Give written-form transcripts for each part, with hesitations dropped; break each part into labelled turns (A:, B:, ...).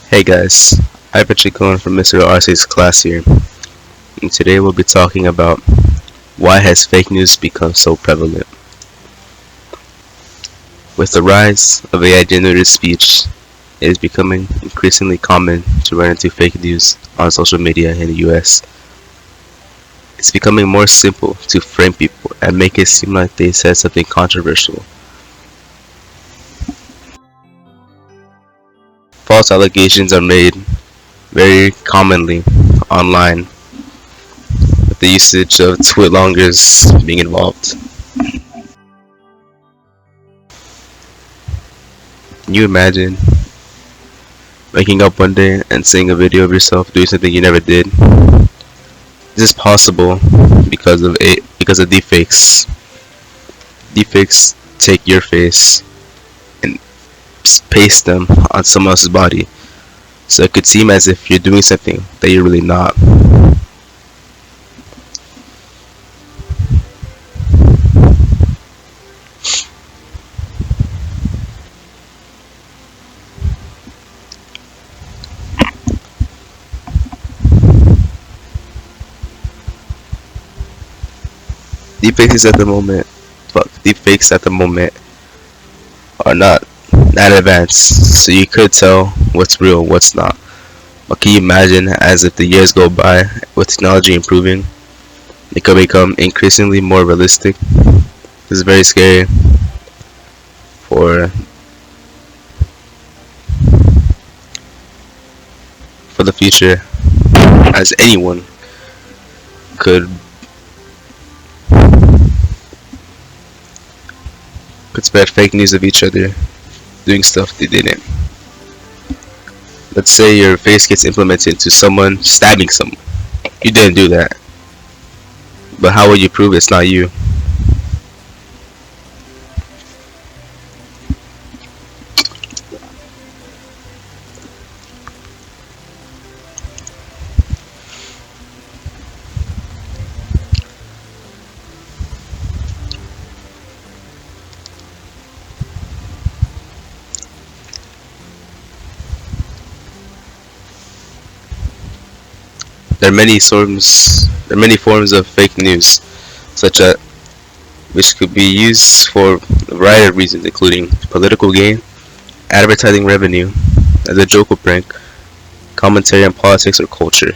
A: Hey guys, I'm Chico from Mr. RC's class here, and today we'll be talking about why has fake news become so prevalent. With the rise of AI-generated speech, it is becoming increasingly common to run into fake news on social media in the US. It's becoming more simple to frame people and make it seem like they said something controversial. False allegations are made very commonly online, with the usage of tweetlongers being involved. Can you imagine waking up one day and seeing a video of yourself doing something you never did? This is possible because of deepfakes. Deepfakes take your face and paste them on someone else's body, so it could seem as if you're doing something that you're really not. Deepfakes at the moment, deepfakes at the moment are not that advanced, so you could tell what's real, what's not. But can you imagine, as if the years go by, with technology improving, it could become increasingly more realistic? This is very scary for the future, as anyone could spread fake news of each other doing stuff they didn't. Let's say your face gets implemented to someone stabbing someone. You didn't do that, but how will you prove it's not you? There are many forms of fake news, such as which could be used for a variety of reasons, including political gain, advertising revenue, as a joke or prank, commentary on politics or culture.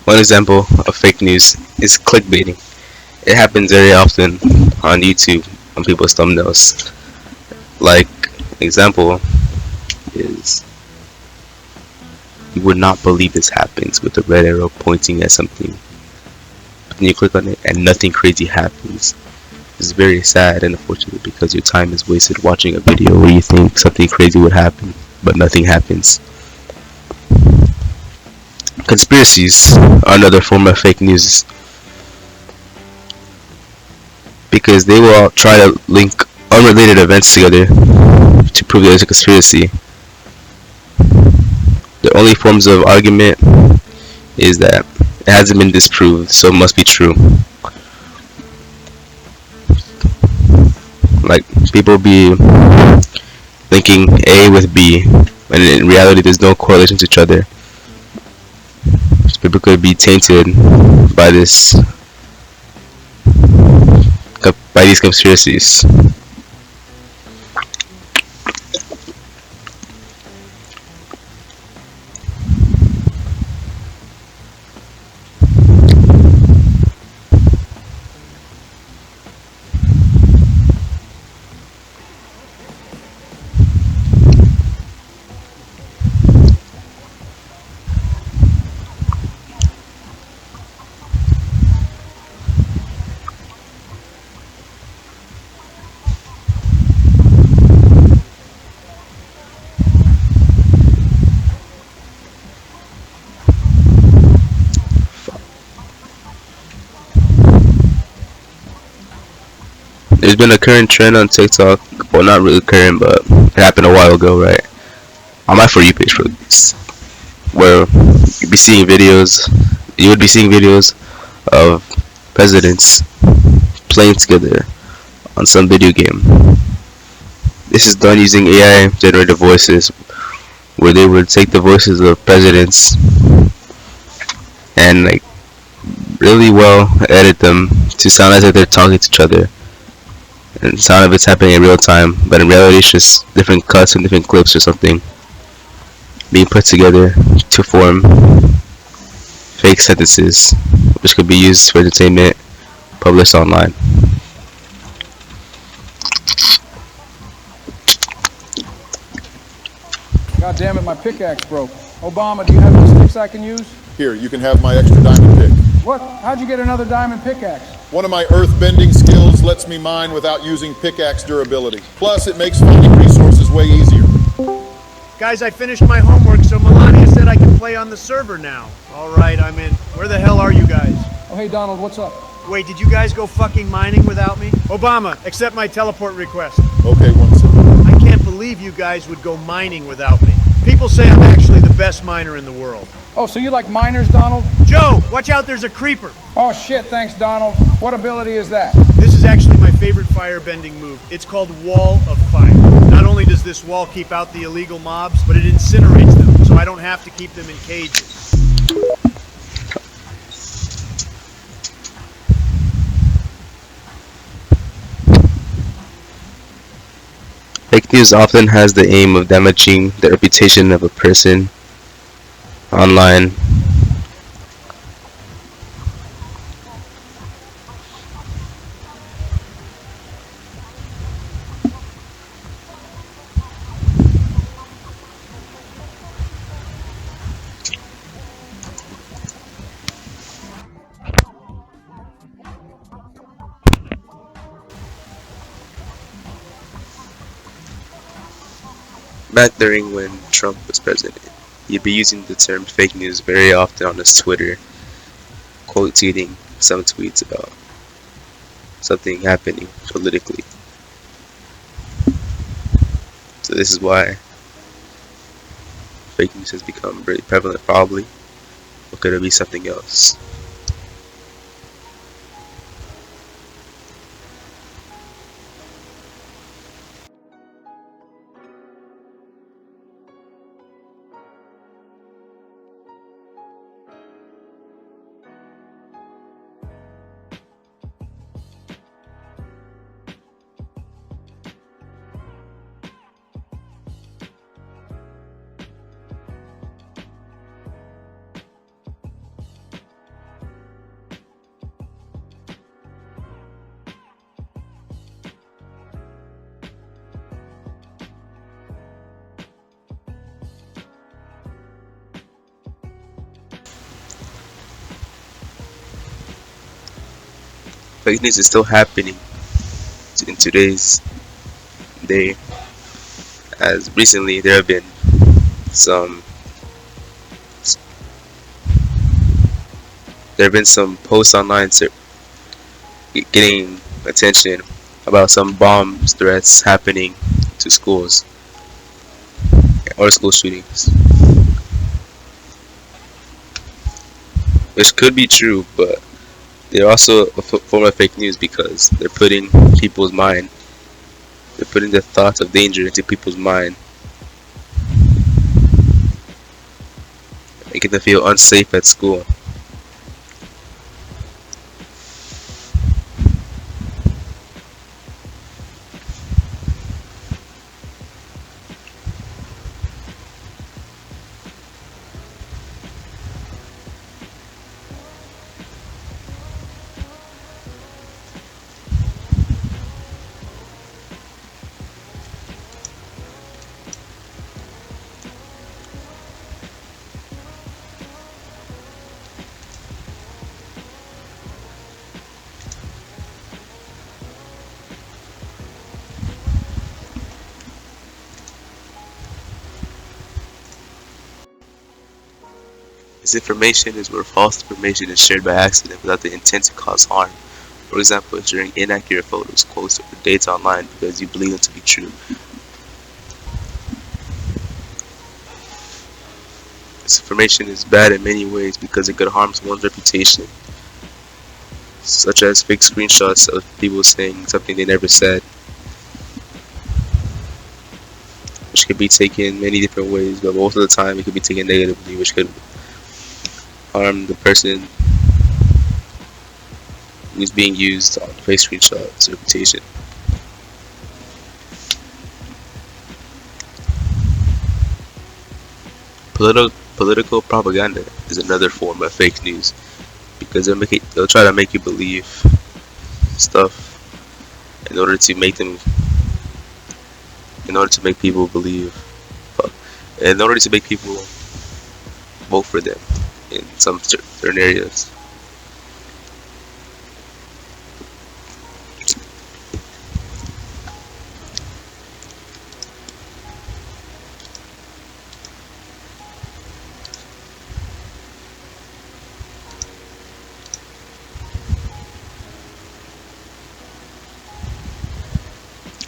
A: One example of fake news is clickbaiting. It happens very often on YouTube on people's thumbnails. Like, example is, you would not believe this happens, with a red arrow pointing at something. But then you click on it and nothing crazy happens. It's very sad and unfortunate because your time is wasted watching a video where you think something crazy would happen, but nothing happens. Conspiracies are another form of fake news, because they will try to link unrelated events together to prove there's a conspiracy. The only forms of argument is that it hasn't been disproved, so it must be true. Like, people be linking A with B, when in reality there's no correlation to each other. People could be tainted by these conspiracies. There's been a current trend on TikTok, well, not really current, but it happened a while ago, right? On my For You page, for at least. where you'd be seeing videos, you would be seeing videos of presidents playing together on some video game. This is done using AI generated voices, where they would take the voices of presidents and like really well edit them to sound as if they're talking to each other, and sound if it's happening in real time, but in reality it's just different cuts and different clips or something being put together to form fake sentences, which could be used for entertainment, published online.
B: God damn it, my pickaxe broke. Obama, do you have any sticks I can use?
C: Here, you can have my extra diamond pick.
B: What? How'd you get another diamond pickaxe?
C: One of my earth-bending skills lets me mine without using pickaxe durability. Plus, it makes finding resources way easier.
D: Guys, I finished my homework, so Melania said I can play on the server now. All right, I'm in. Where the hell are you guys?
B: Oh, hey, Donald, what's up?
D: Wait, did you guys go fucking mining without me? Obama, accept my teleport request.
C: Okay, one second.
D: I can't believe you guys would go mining without me. People say I'm actually the best miner in the world.
B: Oh, so you like miners, Donald?
D: Joe, watch out, there's a creeper.
B: Oh, shit, thanks, Donald. What ability is that?
D: This is actually my favorite firebending move. It's called Wall of Fire. Not only does this wall keep out the illegal mobs, but it incinerates them, so I don't have to keep them in cages.
A: Fake news often has the aim of damaging the reputation of a person online. Back during when Trump was president, he'd be using the term fake news very often on his Twitter, quote tweeting some tweets about something happening politically. So this is why fake news has become very prevalent, probably. Or could it be something else? Fake news is still happening in today's day, as recently there have been some posts online getting attention about some bomb threats happening to schools or school shootings, which could be true, but they're also a form of fake news because they're putting the thoughts of danger into people's mind, making them feel unsafe at school. Misinformation is where false information is shared by accident without the intent to cause harm. For example, sharing inaccurate photos, quotes, or dates online because you believe them to be true. This information is bad in many ways because it could harm one's reputation, such as fake screenshots of people saying something they never said, which could be taken many different ways, but most of the time it could be taken negatively, which could harm the person who's being used on the fake screenshot's reputation. Political propaganda is another form of fake news because they'll try to make you believe stuff in order to make them in order to make people believe in order to make people vote for them in some certain areas.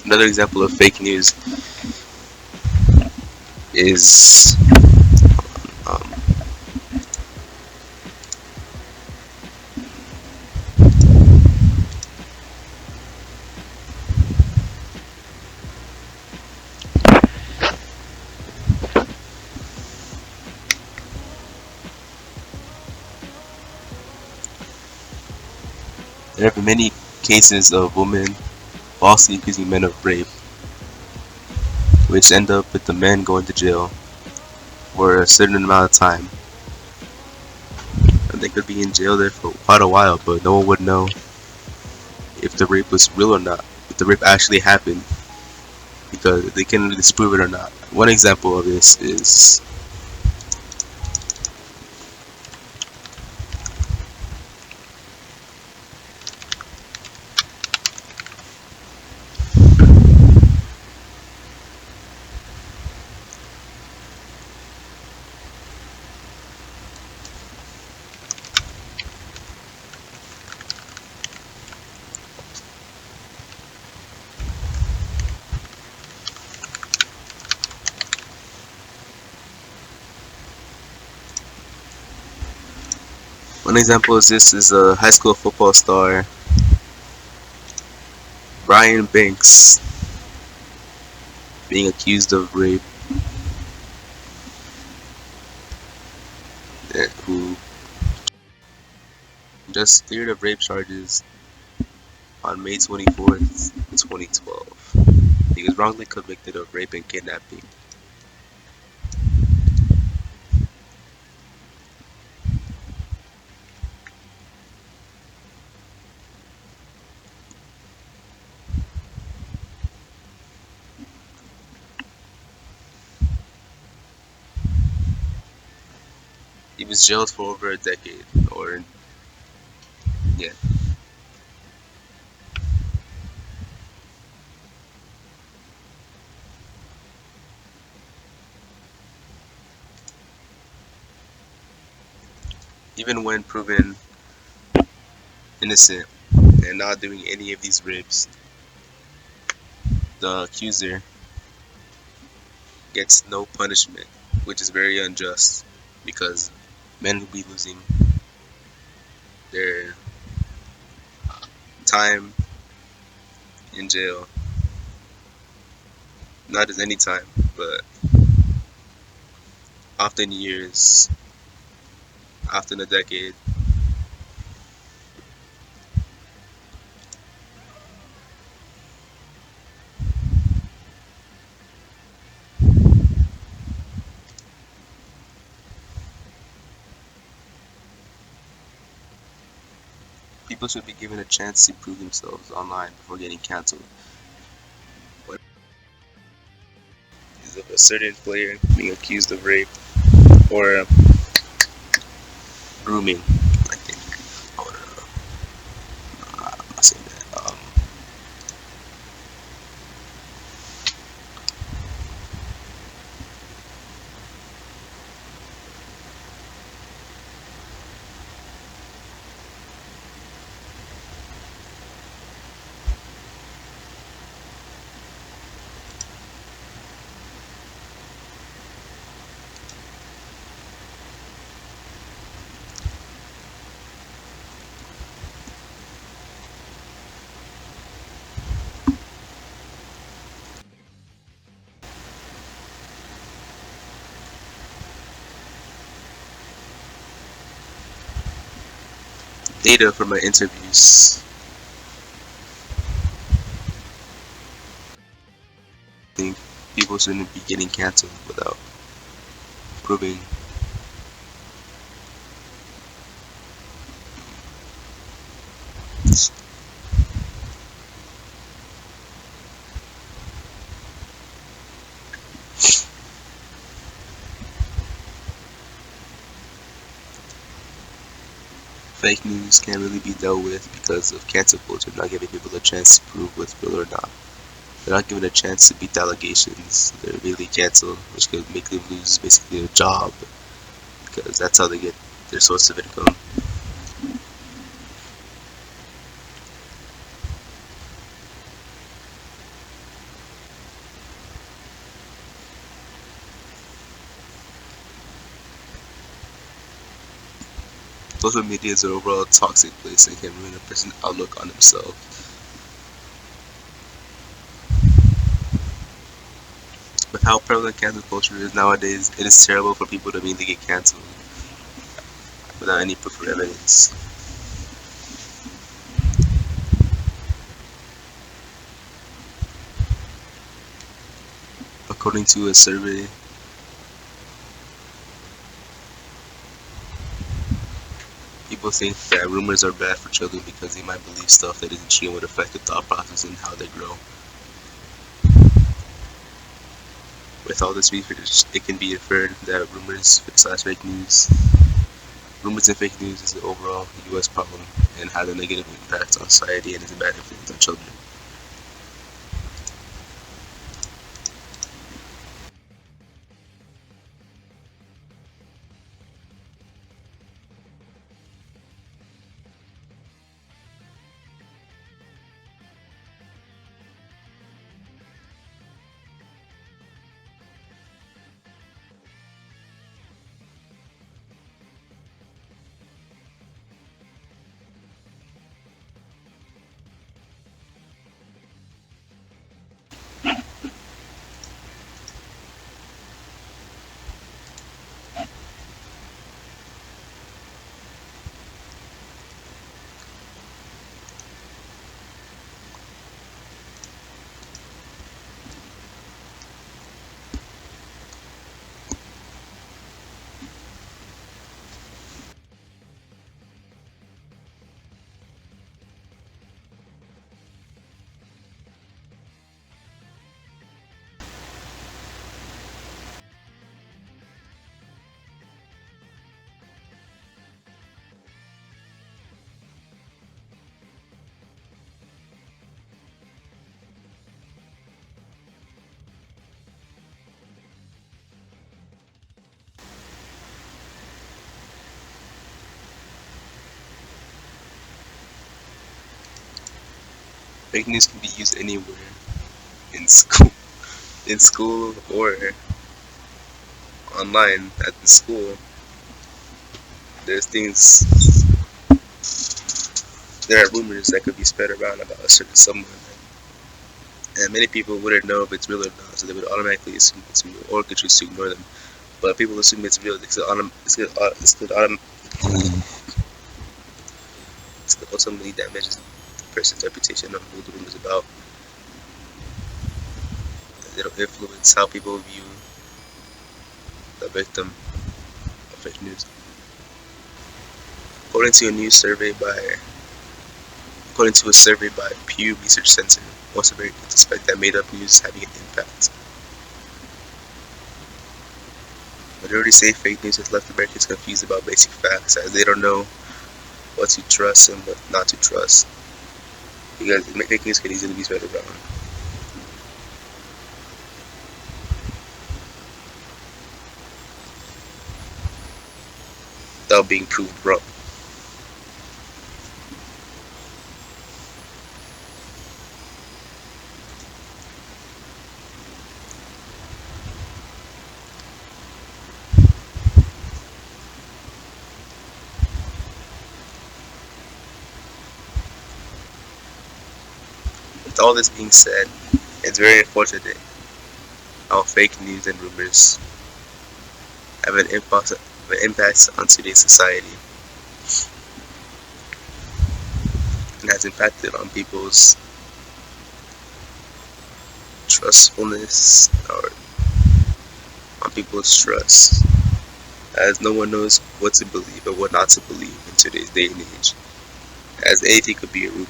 A: Another example of fake news is um, there have been many cases of women falsely accusing men of rape, which end up with the men going to jail for a certain amount of time. And they could be in jail there for quite a while, but no one would know if the rape was real or not, if the rape actually happened, because they can disprove it or not. One example of this is one example is this is a high school football star, Brian Banks, being accused of rape, who just cleared of rape charges on May 24th, 2012. He was wrongly convicted of rape and kidnapping. He was jailed for over a decade, or yeah. Even when proven innocent and not doing any of these rapes, the accuser gets no punishment, which is very unjust because men will be losing their time in jail, not just any time, but often years, often a decade. People should be given a chance to prove themselves online before getting cancelled. What is of a certain player being accused of rape or grooming? I think. Or, I'm not saying that. data from my interviews. I think people shouldn't be getting canceled without proving. Fake news can't really be dealt with because of cancel culture not giving people a chance to prove what's real or not. They're not given a chance to beat the allegations. They're really canceled, which could make them lose basically their job because that's how they get their source of income. Social media is an overall toxic place and can ruin a person's outlook on himself. With how prevalent cancel culture is nowadays, it is terrible for people to immediately get canceled without any proof or evidence. According to a survey, people think that rumors are bad for children because they might believe stuff that isn't true and would affect their thought process and how they grow. With all this research, it can be inferred that rumors and fake news is the overall U.S. problem and has a negative impact on society and is a bad influence on children. Fake news can be used anywhere in school, or online at the school. There's things, there are rumors that could be spread around about a certain someone, and many people wouldn't know if it's real or not, so they would automatically assume it's real or could choose to ignore them. But if people assume it's real, this could ultimately damage the person's reputation on who the rumor is about. It'll influence how people view the victim of fake news. According to a new survey by According to a survey by Pew Research Center, most Americans suspect that made-up news is having an impact. Majority say fake news has left Americans confused about basic facts, as they don't know what to trust and what not to trust, because fake news can easily be spread around. Without being proved wrong. With all this being said, it's very unfortunate how fake news and rumors have an impact on today's society. and has impacted on people's trustfulness or on people's trust, as no one knows what to believe or what not to believe in today's day and age, as anything could be a rumor.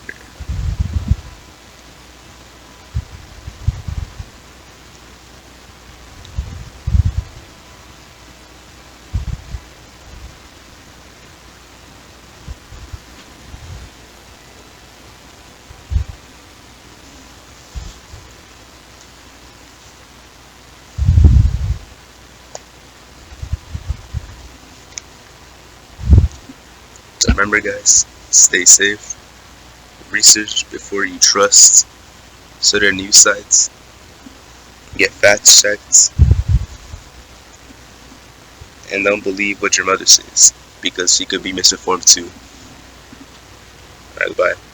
A: So remember, guys, stay safe, research before you trust certain news sites, get fact checked, and don't believe what your mother says because she could be misinformed too. Alright, bye.